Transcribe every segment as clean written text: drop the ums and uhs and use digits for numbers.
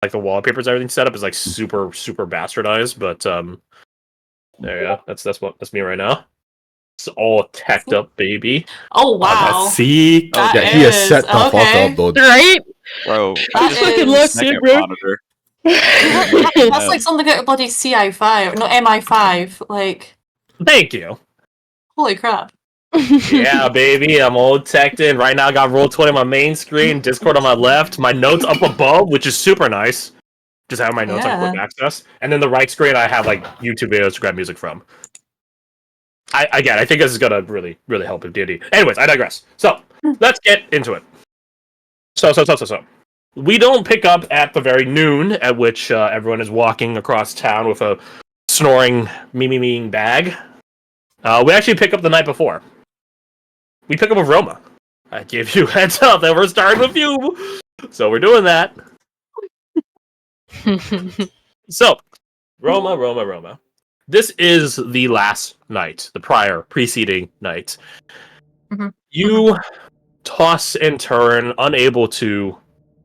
like the wallpapers, everything set up is like super bastardized. But there you go. That's me right now. It's all teched up, baby. Oh wow! That's sick. That Yeah, he is set the fuck okay. up, though. Right? Bro, That just is- look second good, bro. monitor. That's like something out of bloody CI5, no MI5. Like, Thank you. holy crap! Yeah, baby, I'm all teched in. Right now, I got Roll20 on my main screen, Discord on my left, my notes up above, which is super nice. Just have my notes on quick access. And then the right screen, I have like YouTube videos to grab music from. I think this is gonna really help with D&D. Anyways, I digress. So, let's get into it. So. We don't pick up at the very noon at which everyone is walking across town with a snoring me bag. We actually pick up the night before. We pick up with Roma. I give you a heads up that we're starting with you. So we're doing that. So, Roma. This is the last night, the preceding night. Mhm. You toss and turn, unable to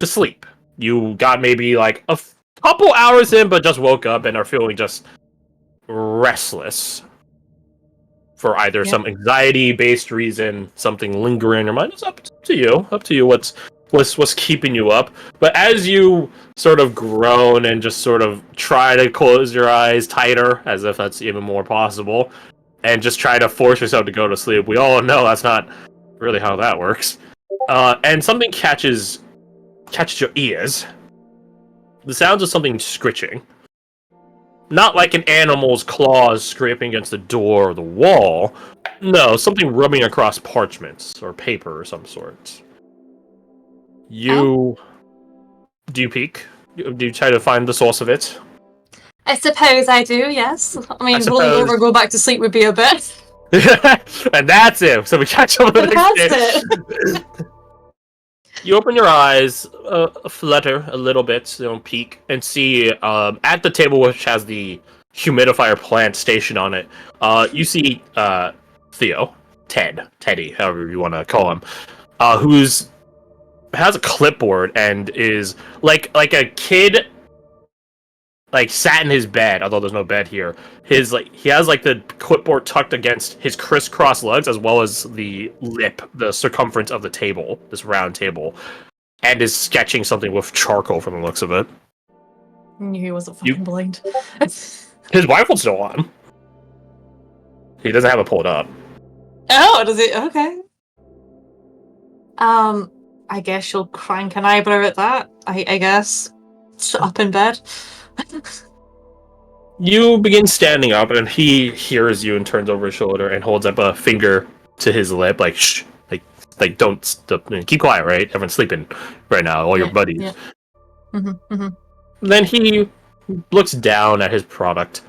sleep. You got maybe like a couple hours in, but just woke up and are feeling just restless for either some anxiety-based reason, something lingering in your mind. It's up to you. Up to you what's keeping you up. But as you sort of groan and just sort of try to close your eyes tighter, as if that's even more possible, and just try to force yourself to go to sleep, we all know that's not really how that works. And something catches your ears. The sounds of something scritching. Not like an animal's claws scraping against the door or the wall. No, something rubbing across parchments or paper of some sort. Do you peek? Do you try to find the source of it? I suppose I do. Yes. I mean, I rolling suppose- over and go back to sleep would be a bit. And that's it. So we catch up with the next That's day. You open your eyes, flutter a little bit, peek, and see at the table which has the humidifier plant stationed on it, you see Theo, Teddy, however you want to call him, has a clipboard and is like a kid, like sat in his bed, although there's no bed here. He has like the clipboard tucked against his crisscross legs as well as the circumference of the table, this round table, and is sketching something with charcoal from the looks of it. I knew he wasn't fucking blind. His rifle's still on. He doesn't have it pulled up. Oh, does it? Okay. I guess you'll crank an eyebrow at that. I guess. Up in bed. You begin standing up, and he hears you and turns over his shoulder and holds up a finger to his lip, like shh, like don't stop, keep quiet, right? Everyone's sleeping right now, all your buddies. Yeah. Mm-hmm. Then he looks down at his product,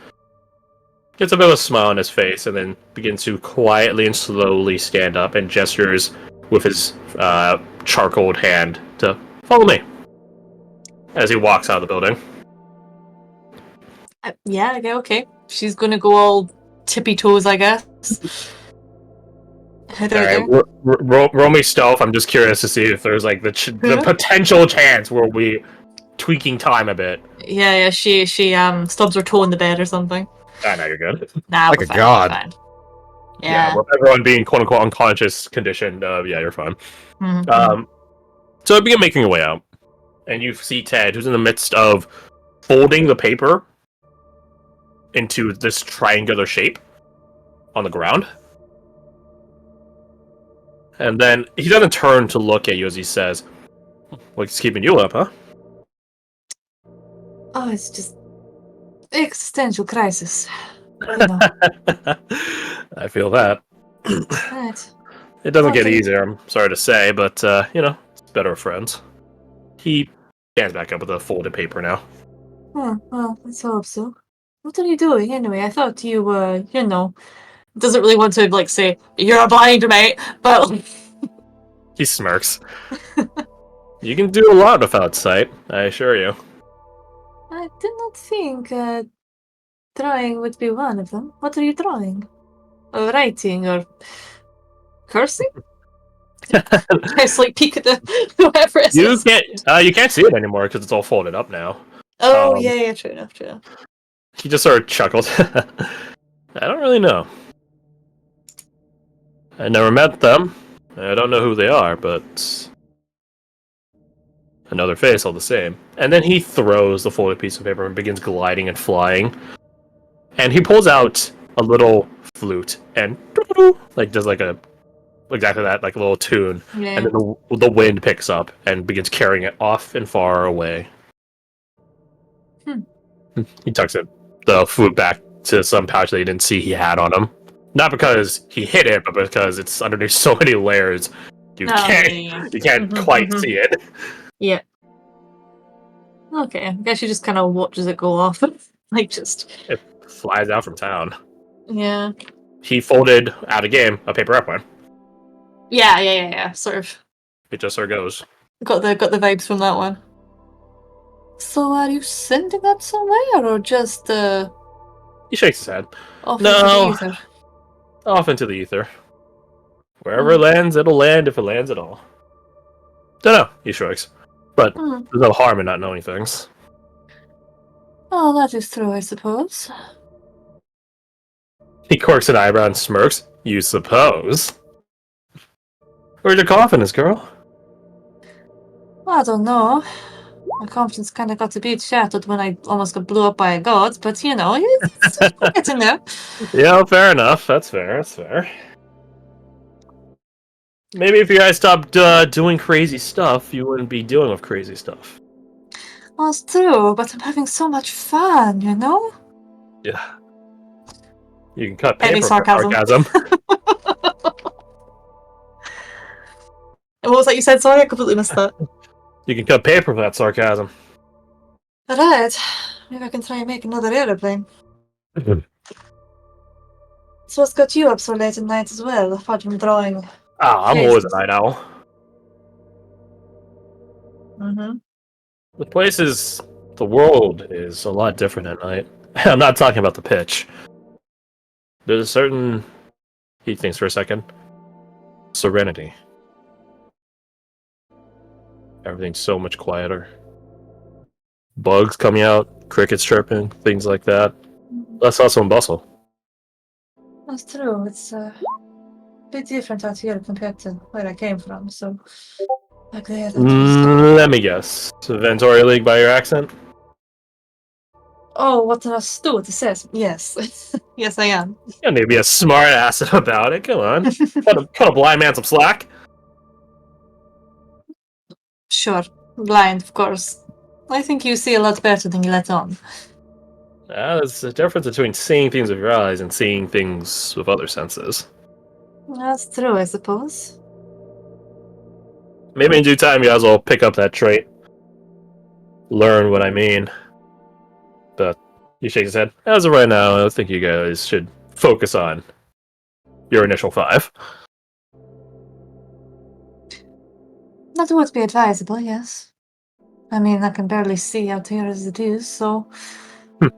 gets a bit of a smile on his face, and then begins to quietly and slowly stand up and gestures with his charcoaled hand to follow me as he walks out of the building. Yeah, okay. She's gonna go all tippy toes, I guess. Roll me stealth. I'm just curious to see if there's like the potential chance where we tweaking time a bit. Yeah. She stubs her toe in the bed or something. I know you're good. Nah, Like we're a fine, god. we're fine. Yeah, Yeah. with everyone being quote unquote unconscious condition. Yeah, you're fine. Mm-hmm. So I begin making your way out, and you see Ted, who's in the midst of folding the paper into this triangular shape on the ground. And then he doesn't turn to look at you as he says, "What's keeping you up, huh?" Oh, it's just existential crisis. You know. I feel that. Right. It doesn't get Okay. easier, I'm sorry to say, but, it's better with friends. He stands back up with a folded paper now. Oh, well, let's hope so. What are you doing anyway? I thought you were, doesn't really want to, like, say, you're a blind mate, but... He smirks. You can do a lot without sight, I assure you. I did not think, drawing would be one of them. What are you drawing? Or writing, or cursing? Just like peek at the whoever it You is. can't see it anymore because it's all folded up now. Oh yeah, true enough, true enough. He just sort of chuckled. I don't really know. I never met them. I don't know who they are, but another face all the same. And then he throws the folded piece of paper and begins gliding and flying. And he pulls out a little flute and like does like a exactly that, like a little tune. Yeah. And then the wind picks up and begins carrying it off and far away. He tucks the flute back to some pouch that he didn't see he had on him. Not because he hit it, but because it's underneath so many layers. You can't quite see it. Yeah. Okay, I guess she just kind of watches it go off. Like, just... It flies out from town. Yeah. He folded out a paper airplane. Yeah, sort of. It just sort of goes. Got the vibes from that one. So are you sending that somewhere, or just, He shakes his head. off No. into the ether? Off into the ether. Wherever it lands, it'll land if it lands at all. Dunno, he shrugs. But there's no harm in not knowing things. Oh, that is true, I suppose. He quirks an eyebrow and smirks. You suppose? Where'd your coffin is, girl? I don't know. My confidence kind of got a bit shattered when I almost got blew up by a god, but you know, it's getting there. Yeah, fair enough. That's fair. That's fair. Maybe if you guys stopped doing crazy stuff, you wouldn't be dealing with crazy stuff. Well, it's true, but I'm having so much fun, you know? Yeah. You can cut paper Any for sarcasm. And what was that you said? Sorry, I completely missed that. You can cut paper for that sarcasm. Alright, maybe I can try and make another aeroplane. So what's got you up so late at night as well, apart from drawing? I'm always a night owl. The world is a lot different at night. I'm not talking about the pitch. There's a certain, he thinks for a second, serenity. Everything's so much quieter. Bugs coming out, crickets chirping, things like that. Less hustle and bustle. That's true, it's a bit different out here compared to where I came from, so... Back there, Let me guess. Ventori League by your accent? Oh, what an astute, it says. Yes. Yes, I am. You don't need to be a smart ass about it, come on. cut a blind man some slack. Sure. Blind, of course. I think you see a lot better than you let on. There's a difference between seeing things with your eyes and seeing things with other senses. That's true, I suppose. Maybe in due time you guys will pick up that trait. Learn what I mean. But he shakes his head. As of right now, I think you guys should focus on your initial 5. That would be advisable, yes. I mean, I can barely see out here as it is, so... You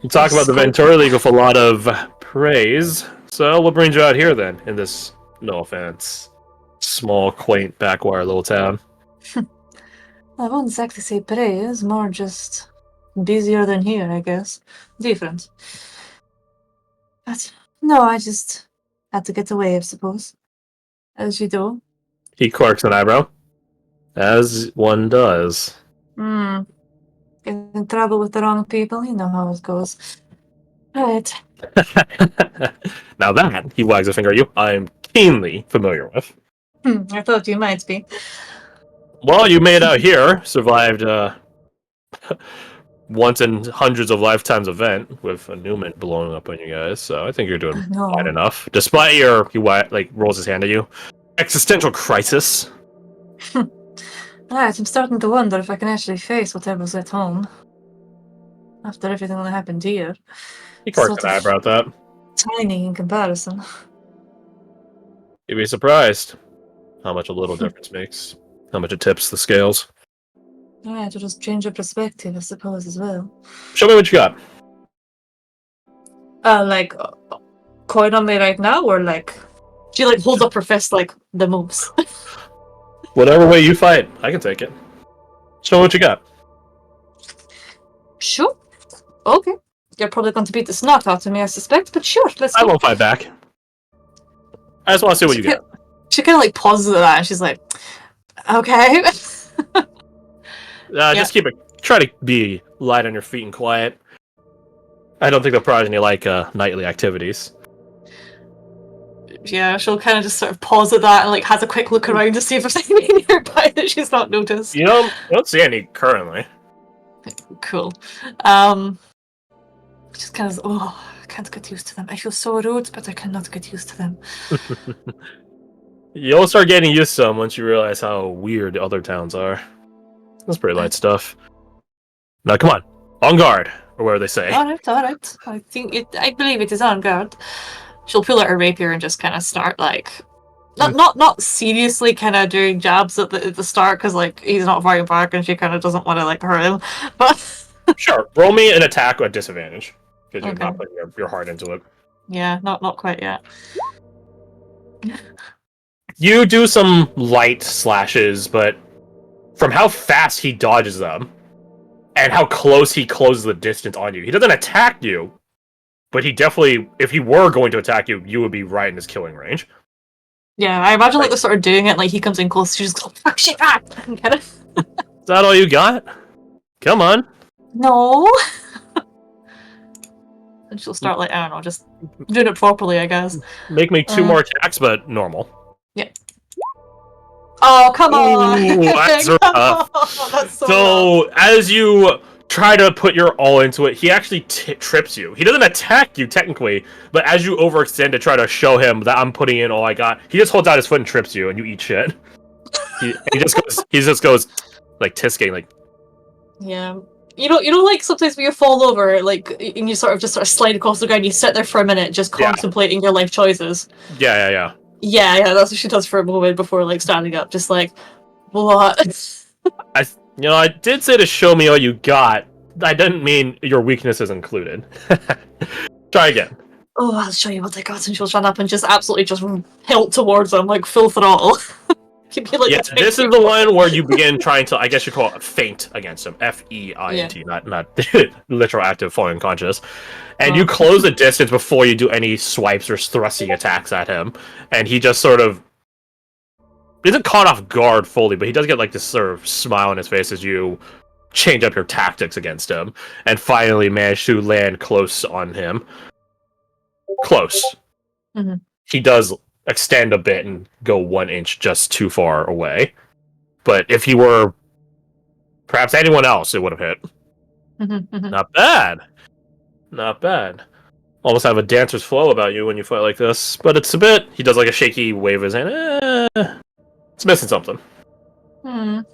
talk about the Ventura League with a lot of praise, so what brings you out here then, in this, no offense, small, quaint, backwire little town? I won't exactly say praise, more just busier than here, I guess. Different. But no, I just had to get away, I suppose. As you do. He quirks an eyebrow. As one does. Get in trouble with the wrong people, you know how it goes. Right. Now that, he wags a finger at you, I am keenly familiar with. I thought you might be. Well, you made out here, survived once in hundreds of lifetimes event with a Newman blowing up on you guys, so I think you're doing fine enough. Despite he rolls his hand at you. Existential crisis. Right, I'm starting to wonder if I can actually face whatever's at home. After everything that happened here. He quirks an eyebrow at that. Tiny in comparison. You'd be surprised how much a little difference makes. How much it tips the scales. Yeah, to just change your perspective, I suppose, as well. Show me what you got. Like, coin on me right now, or like... She like holds up her fist like the moves. Whatever way you fight, I can take it. Show what you got. Sure. Okay. You're probably going to beat the snot out of me, I suspect, but sure, let's I go. won't fight back. I just want to see what you got. She kind of like pauses at that and she's like, okay. Just keep it. Try to be light on your feet and quiet. I don't think they'll prize any like nightly activities. Yeah, she'll kind of just sort of pause at that and like has a quick look around to see if there's anything nearby that she's not noticed. You know, I don't see any currently. Cool. Just kind of, I can't get used to them. I feel so rude, but I cannot get used to them. You'll start getting used to them once you realize how weird other towns are. That's pretty light stuff. Now, come on guard, or whatever they say. All right. I believe it is on guard. She'll pull out her rapier and just kind of start like, not seriously kind of doing jabs at the start because like he's not fighting back and she kind of doesn't want to like hurt him. But Sure, roll me an attack at disadvantage because you're Okay. not putting your heart into it. yeah, not quite yet. You do some light slashes, but from how fast he dodges them and how close he closes the distance on you, he doesn't attack you, but he definitely, if he were going to attack you, you would be right in his killing range. Yeah, I imagine like they're sort of doing it like he comes in close, she just goes, oh shit, and kind of. Is that all you got? Come on. No. And she'll start like, I don't know, just doing it properly, I guess. Make me 2 more attacks, but normal. Yeah. Oh, come on! Ooh, that's Come rough. on, that's so So, as you try to put your all into it, he actually trips you. He doesn't attack you, technically, but as you overextend to try to show him that I'm putting in all I got, he just holds out his foot and trips you, and you eat shit. he just goes, like, tisking, like... Yeah. You know, like sometimes when you fall over, like, and you sort of slide across the ground, you sit there for a minute just contemplating your life choices. Yeah. Yeah, that's what she does for a moment before, like, standing up, just like, what? I did say to show me all you got. I didn't mean your weaknesses included. Try again. Oh, I'll show you what I got, and she'll stand up and just absolutely just pelt towards him, like, full throttle. Like, yes, this is the one where you begin trying to, I guess you call it feint against him. F-E-I-N-T, not literal active falling unconscious. And you close the distance before you do any swipes or thrusting attacks at him. And he just sort of isn't caught off guard fully, but he does get like this sort of smile on his face as you change up your tactics against him and finally manage to land close on him. Close. Mm-hmm. He does extend a bit and go 1 inch just too far away. But if he were perhaps anyone else, it would have hit. Mm-hmm. Not bad. Almost have a dancer's flow about you when you fight like this, but it's a bit. He does like a shaky wave of his hand. It's missing something. I'd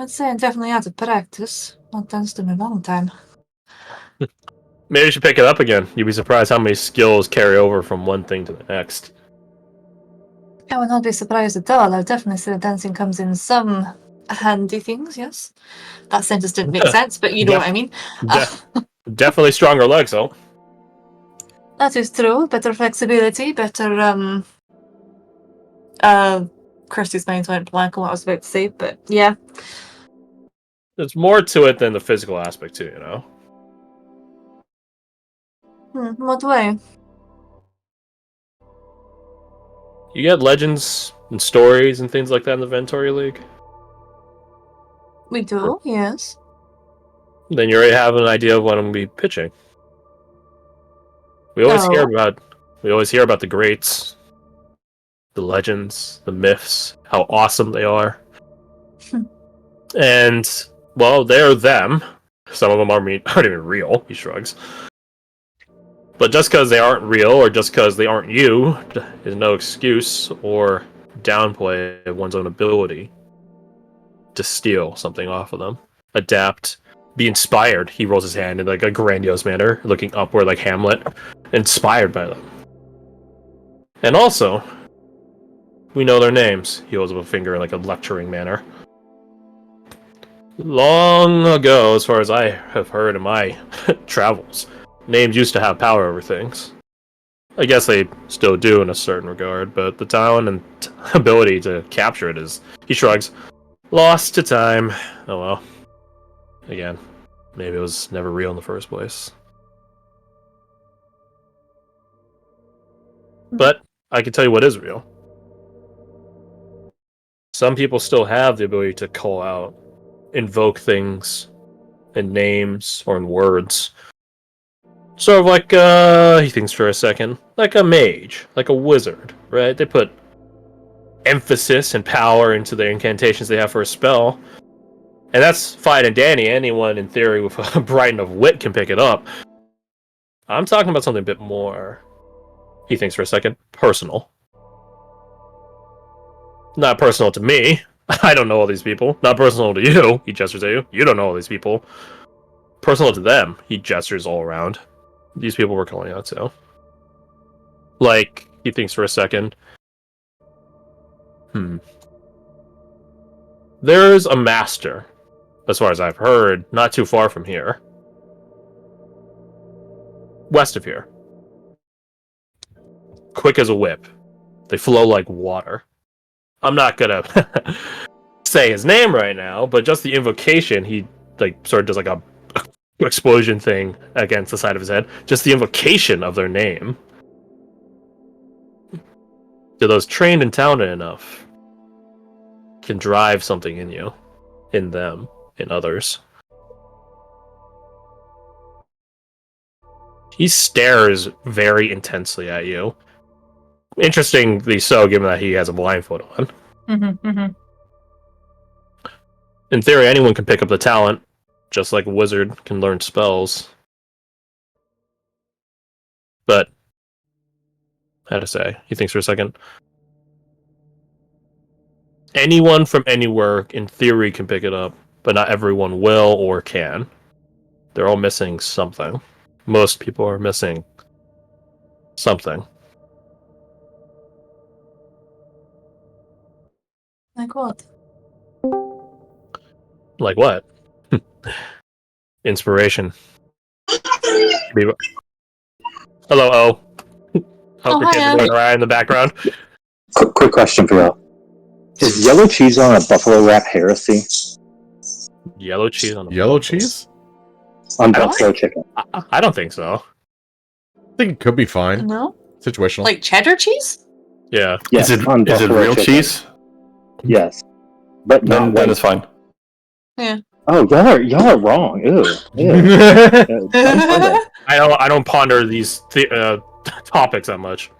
say I'm definitely out of practice. Not done in a long time. Maybe you should pick it up again. You'd be surprised how many skills carry over from one thing to the next. I would not be surprised at all. I'll definitely say that dancing comes in some handy things, yes. That sentence didn't make sense, but you know what I mean. Definitely stronger legs, though. That is true. Better flexibility, better, Kirsty's mind went blank on what I was about to say, but yeah. There's more to it than the physical aspect, too, you know? What way? You get legends and stories and things like that in the Ventori League. We do, yes. Then you already have an idea of what I'm going to be pitching. We always hear about the greats, the legends, the myths, how awesome they are. And, well, they're them. Some of them aren't even real, he shrugs. But just because they aren't real, or just because they aren't you, is no excuse or downplay of one's own ability to steal something off of them, adapt, be inspired. He rolls his hand in like a grandiose manner, looking upward like Hamlet, inspired by them. And also, we know their names. He holds up a finger in like a lecturing manner. Long ago, as far as I have heard in my travels, names used to have power over things. I guess they still do in a certain regard, but the talent and ability to capture it is, he shrugs, lost to time. Oh well. Again, maybe it was never real in the first place. But I can tell you what is real. Some people still have the ability to call out, invoke things in names or in words. Sort of like, he thinks for a second, like a mage, like a wizard, right? They put emphasis and power into the incantations they have for a spell. And that's fine and dandy. Anyone, in theory, with a bright enough wit can pick it up. I'm talking about something a bit more, he thinks for a second, personal. Not personal to me. I don't know all these people. Not personal to you. He gestures at you. You don't know all these people. Personal to them. He gestures all around. These people we're calling out to. Like, he thinks for a second. There's a master, as far as I've heard, not too far from here. West of here. Quick as a whip. They flow like water. I'm not gonna say his name right now, but just the invocation, he like sort of does like a explosion thing against the side of his head. Just the invocation of their name. To those trained and talented enough can drive something in you, in them, in others. He stares very intensely at you. Interestingly so, given that he has a blindfold on. In theory, anyone can pick up the talent, just like a wizard can learn spells. But, how to say, he thinks for a second. Anyone from anywhere, in theory, can pick it up, but not everyone will or can. They're all missing something. Most people are missing something. Like what? Like what? Inspiration. Hello, O. Oh, Your kids are going around in the background. Quick question for y'all. Is yellow cheese on a buffalo wrap heresy? Yellow cheese on the Yellow cheese? On buffalo chicken? I don't think so. I think it could be fine. No? Situational. Like cheddar cheese? Yeah. Yes, Is it on is it buffalo real chicken. cheese? Yes. But No, not then white. it's fine. Yeah. Oh, y'all are wrong. Ew. I don't ponder these topics that much.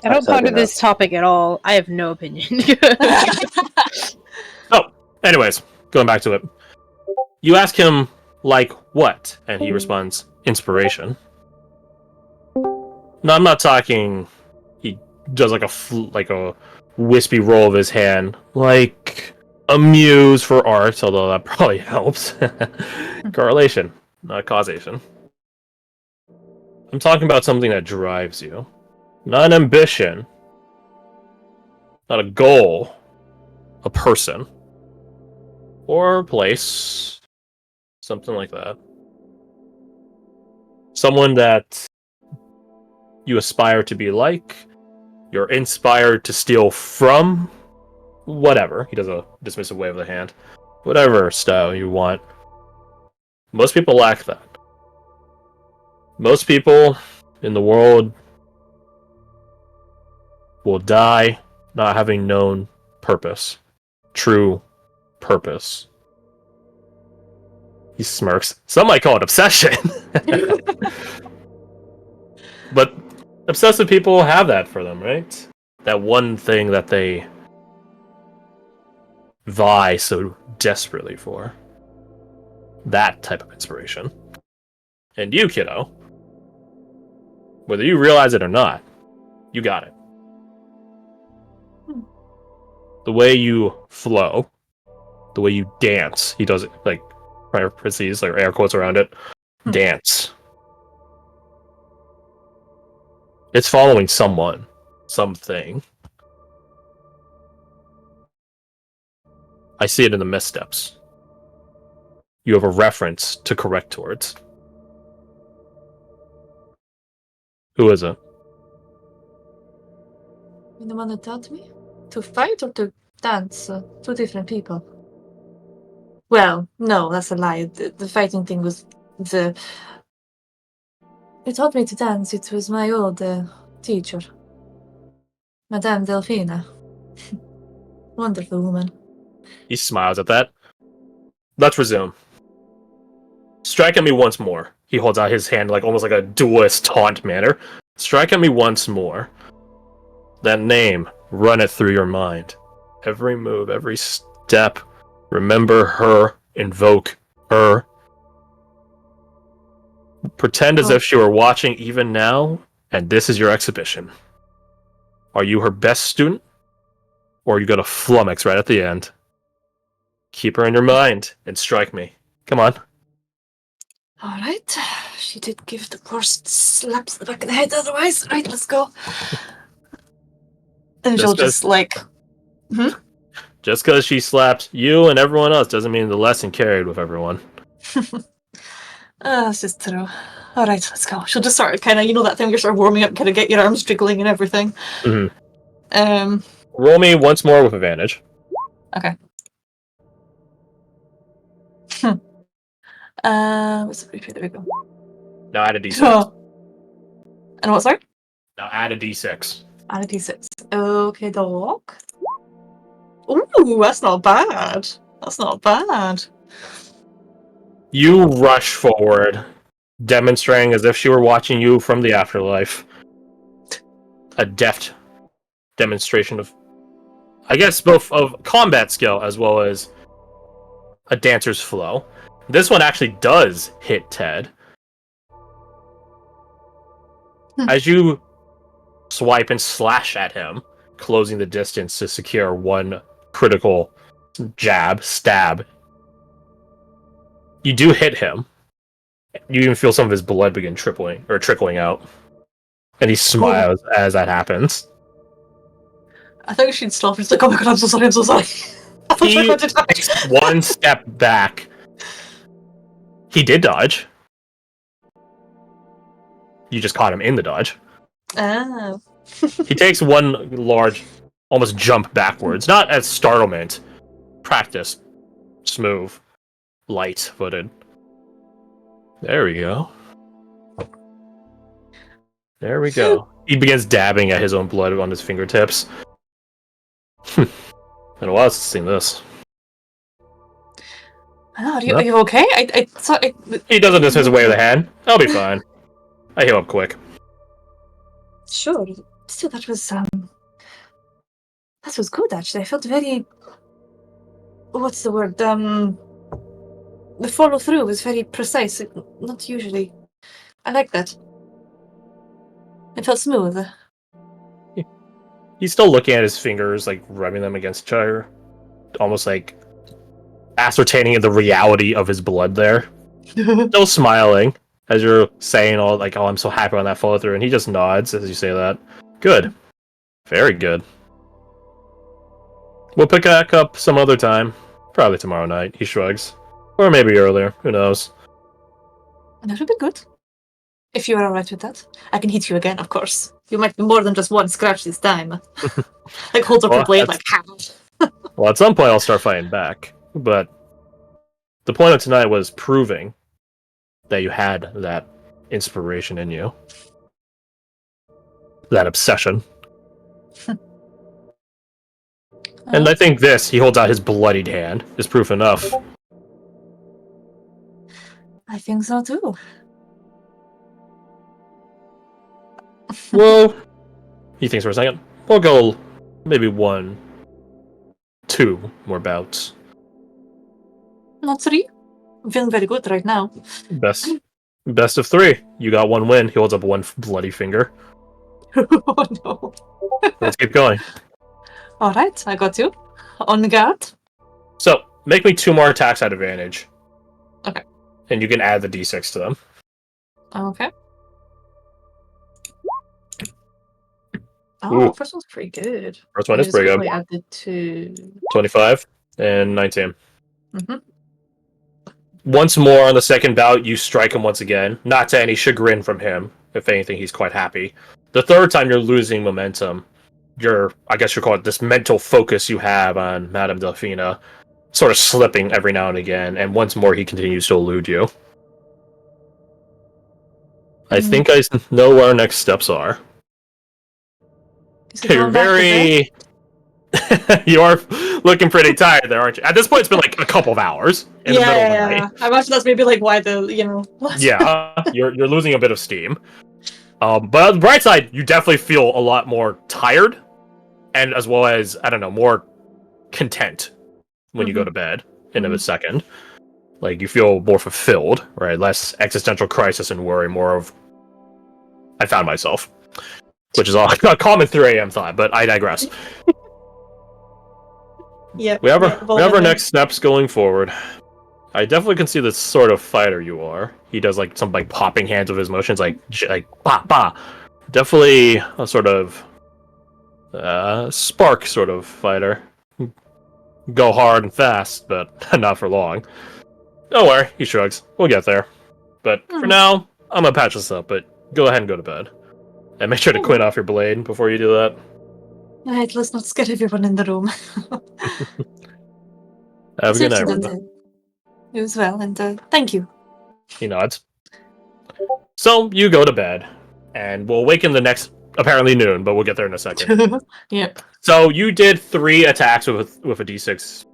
I don't Outside ponder the this house. topic at all. I have no opinion. Oh, anyways, going back to it. You ask him, like, what? And he responds, inspiration. No, I'm not talking... He does like a wispy roll of his hand. Like a muse for art, although that probably helps. Correlation, not causation. I'm talking about something that drives you. Not an ambition. Not a goal. A person. Or a place. Something like that. Someone that you aspire to be like. You're inspired to steal from. Whatever. He does a dismissive wave of the hand. Whatever style you want. Most people lack that. Most people in the world will die not having known purpose. True purpose. He smirks. Some might call it obsession. But obsessive people have that for them, right? That one thing that they vie so desperately for. That type of inspiration. And you, kiddo, whether you realize it or not, you got it. The way you flow, the way you dance, he does it like parentheses, like air quotes around it. Dance. It's following someone, something. I see it in the missteps. You have a reference to correct towards. Who is it? The one that taught me? To fight or to dance? Two different people. Well, no, that's a lie. The fighting thing was the... Who taught me to dance? It was my old teacher. Madame Delphina. Wonderful woman. He smiles at that. Let's resume. Strike at me once more. He holds out his hand like almost like a duelist taunt manner. Strike at me once more. That name, run it through your mind. Every move, every step. Remember her. Invoke her. Pretend as if she were watching even now, and this is your exhibition. Are you her best student? Or are you gonna flummox right at the end? Keep her in your mind and strike me. Come on. All right. She did give the worst slaps in the back of the head otherwise. Right, let's go. And she'll just like... Just because she slapped you and everyone else doesn't mean the lesson carried with everyone. That's just true. All right, let's go. She'll just start kind of, you know, that thing where you start warming up, kind of get your arms jiggling and everything. Mm-hmm. Roll me once more with advantage. Okay. What's the preview? There we go. Now add a d6. And what, sorry? Now add a d6. Add a d6. Okay, dog. Ooh, that's not bad. That's not bad. You rush forward, demonstrating as if she were watching you from the afterlife. A deft demonstration of, I guess, both of combat skill as well as a dancer's flow. This one actually does hit Ted. As you swipe and slash at him, closing the distance to secure one critical stab. You do hit him. You even feel some of his blood begin trickling out. And he smiles as that happens. I think she'd stop. It's like, oh my god, I'm so sorry, I'm so sorry. I thought you were going to dodge. Takes one step back. He did dodge. You just caught him in the dodge. Oh. He takes one large, almost jump backwards. Not as startlement. Practice. Smooth. Light-footed. There we go. There we go. He begins dabbing at his own blood on his fingertips. Been a while since I've seen this. Are you okay? I thought He doesn't just his way of the hand. I'll be fine. I heal up quick. Sure. Still, that was good actually. I felt very... What's the word? The follow through was very precise. Not usually. I like that. It felt smooth. He's still looking at his fingers, like rubbing them against each other, almost like ascertaining the reality of his blood there. Still smiling as you're saying all like, "Oh, I'm so happy on that follow through," and he just nods as you say that. Good, very good. We'll pick back up some other time, probably tomorrow night. He shrugs, or maybe earlier. Who knows? That would be good. If you are alright with that, I can hit you again, of course. You might be more than just one scratch this time. Like holds up her blade, like hammer. Well, at some point I'll start fighting back, but the point of tonight was proving that you had that inspiration in you, that obsession. And I think this, he holds out his bloodied hand, is proof enough. I think so too. Well, he thinks for a second. We'll go maybe 1, 2 more bouts. Not 3. I'm feeling very good right now. Best of 3. You got 1 win. He holds up 1 bloody finger. Oh no. Let's keep going. Alright, I got you. On the guard. So, make me 2 more attacks at advantage. Okay. And you can add the d6 to them. Okay. Oh, Ooh. first one's pretty good. First one is pretty good. Add the 2. 25 and 19. Mm-hmm. Once more on the second bout, you strike him once again. Not to any chagrin from him. If anything, he's quite happy. The third time, you're losing momentum. I guess you call it this mental focus you have on Madame Delphina, sort of slipping every now and again, and once more he continues to elude you. I think I know where our next steps are. Is it You're going back to bed? very... you are looking pretty tired there, aren't you? At this point, it's been like a couple of hours in the middle of the night. I imagine that's maybe like why the what? Yeah, you're losing a bit of steam. But on the bright side, you definitely feel a lot more tired, and as well as, I don't know, more content when you go to bed in a second. Like, you feel more fulfilled, right? Less existential crisis and worry, more of, I found myself. Which is a common 3 a.m. thought, but I digress. Yeah. We have our next steps going forward. I definitely can see the sort of fighter you are. He does like some like popping hands with his motions, like ba ba. Definitely a sort of spark sort of fighter. Go hard and fast, but not for long. Don't worry, he shrugs. We'll get there. But for now, I'm gonna patch this up. But go ahead and go to bed, and make sure to clean off your blade before you do that. Alright, let's not scare everyone in the room. Have a good night, Safe to Rhonda. do. You as well, and thank you. He nods. So you go to bed, and we'll awaken the next apparently noon, but we'll get there in a second. Yep. So you did 3 attacks with a d6,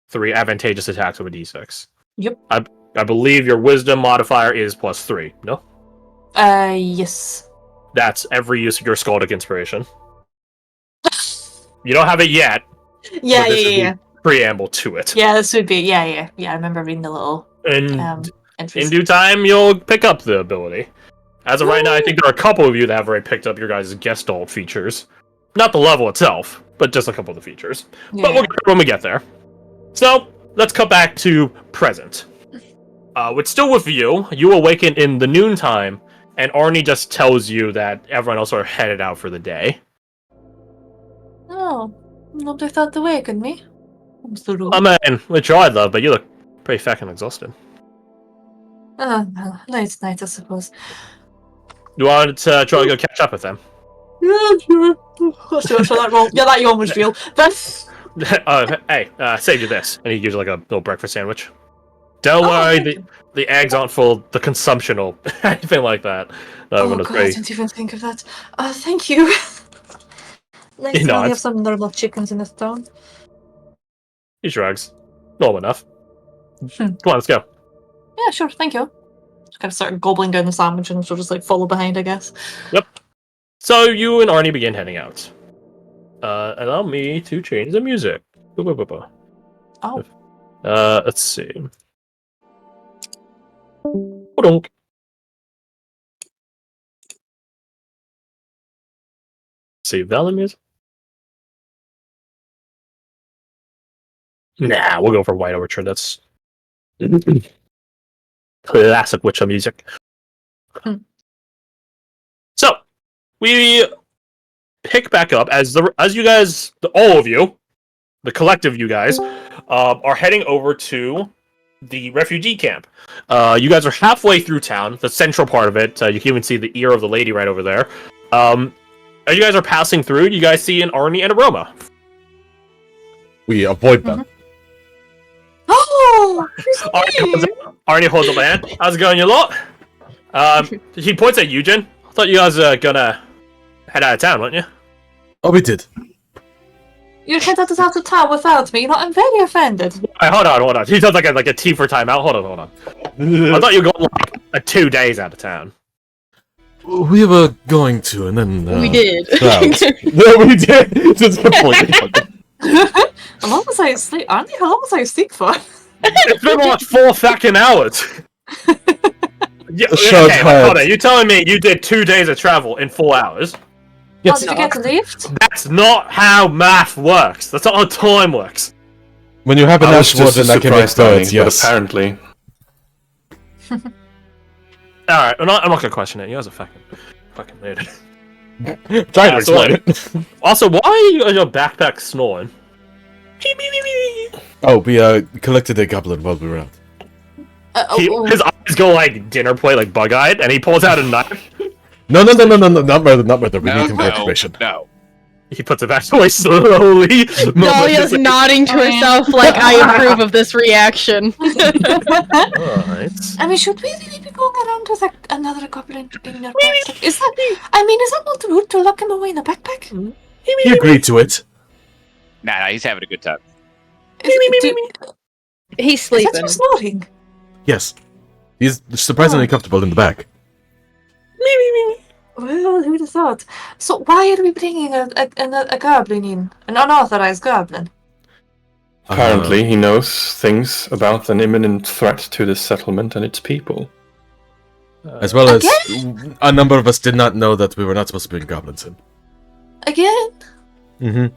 3 advantageous attacks with a d6. Yep. I believe your wisdom modifier is +3. No, Yes. that's every use of your Scaldic inspiration. You don't have it yet. Yeah, but this is the yeah. preamble to it. Yeah, this would be yeah. I remember reading the little And entries. in due time, you'll pick up the ability. As of right now, I think there are a couple of you that have already picked up your guys' Gestalt features. Not the level itself, but just a couple of the features. Yeah. But we'll get there when we get there. So, let's cut back to present. It's still with you. You awaken in the noontime, and Arnie just tells you that everyone else are headed out for the day. Oh, nobody thought to waken me. I'm so rude. I mean, we tried, love, but you look pretty fucking exhausted. Well, late night, I suppose. You want to try to go catch up with them? Yeah, sure. Sure, that roll. Yeah, that you almost feel. That's... Hey, save you this. And he gives you like a little breakfast sandwich. Don't Oh, worry, thank you. the eggs aren't for the consumption or anything like that. Oh god, I didn't even think of that. Thank you. Nice He to know we have nods. some normal chickens in this town. He shrugs. Normal enough. Come on, let's go. Yeah, sure, thank you. Just kind of start gobbling down the sandwich and she'll just like follow behind, I guess. So you and Arnie begin heading out. Allow me to change the music. Oh. Let's see. Hold on. Save valid music. Nah, we'll go for White Orchard. That's classic Witcher music. So we pick back up as you guys, all of you, the collective you guys, are heading over to the refugee camp. You guys are halfway through town, the central part of it. You can even see the ear of the lady right over there. As you guys are passing through, you guys see an Arnie and a Roma. We avoid them. Oh! Arnie holds up a hand. How's it going, you lot? He points at Eugen. I thought you guys were gonna head out of town, weren't you? Oh, we did. You headed us out of town without me. You know, I'm very offended. Hey, hold on. He does like a T for timeout. Hold on. I thought you were going like 2 days out of town. We were going to, and then We did. No, we did. Just completely. How long was I asleep? Aren't you? How long was I asleep for? It's been like 4 fucking hours. Yeah, Shut okay, head. hold on. You telling me you did 2 days of travel in 4 hours? Yes. Did you get a lift? That's not how math works. That's not how time works. When you have an I was ashwood just and I can make surprised, Arnie, birds, but yes. apparently... Alright, I'm not gonna question it. You guys are fucking weird. Try to explain it. Also, why are you on your backpack snoring? Oh, we collected a goblin while we were out. His eyes go like dinner plate, like bug-eyed, and he pulls out a knife. No, not murder. We need him for information. No. He puts it back away slowly. Dahlia's nodding to herself like I approve of this reaction. Alright. I mean, should we really be going around with another goblin in your backpack? Is that not rude to lock him away in a backpack? He agreed to it. Nah, he's having a good time. He's Is that sleeping. you snoring? Yes. He's surprisingly comfortable in the back. Well, who'd have thought? So why are we bringing a goblin in? An unauthorized goblin? Apparently, he knows things about an imminent threat to this settlement and its people. As well as a number of us did not know that we were not supposed to bring goblins in. Again? Mm-hmm.